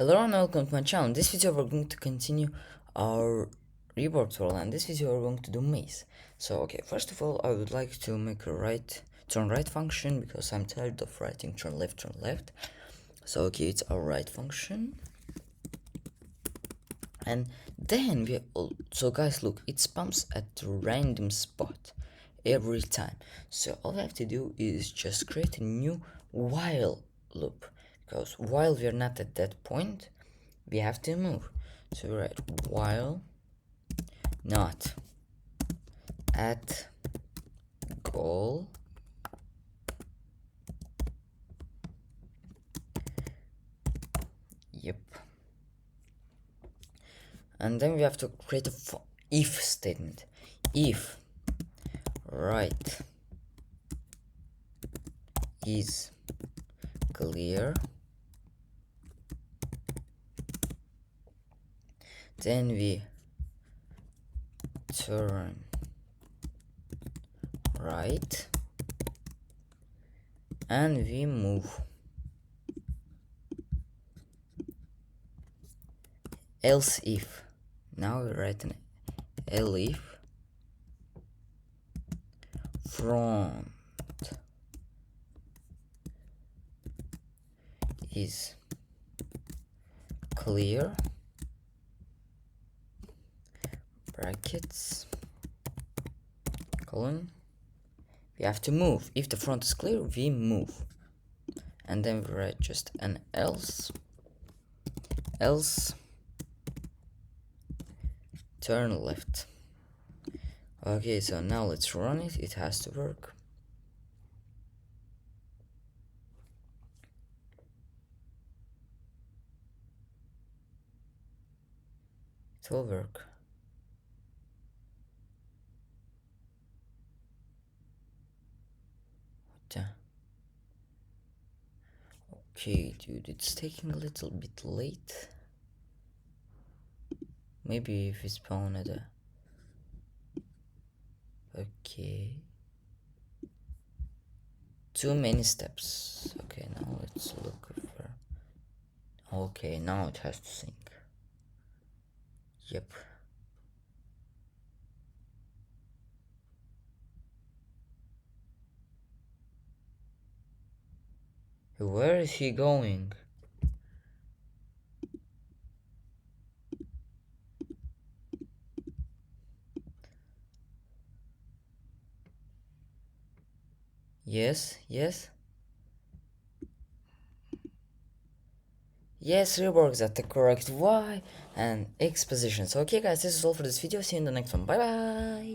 Hello and welcome to my channel. In this video we're going to continue our Reeborg tutorial, and this video we're going to do maze. So okay, first of all I would like to make a turn right function because I'm tired of writing turn left. So okay, it's our right function. And then so guys, look, it spawns at a random spot every time. So all we have to do is just create a new while loop, because while we're not at that point we have to move. So we write while not at goal yep, and then we have to create a if statement. If right is clear, then we turn right and we move. Else if, now we write an elif front is clear, brackets, colon, we have to move. If the front is clear, we move. And then we write just an else turn left. Okay, so now let's run it. It has to work. It will work. Okay, dude, it's taking a little bit late. Maybe if we spawn at a... Okay. Too many steps. Okay, now let's look for... Okay, now it has to sync. Yep. Where is he going? Yes. Yes, Reeborg is at the correct Y and X position. So okay guys, this is all for this video. See you in the next one. Bye bye.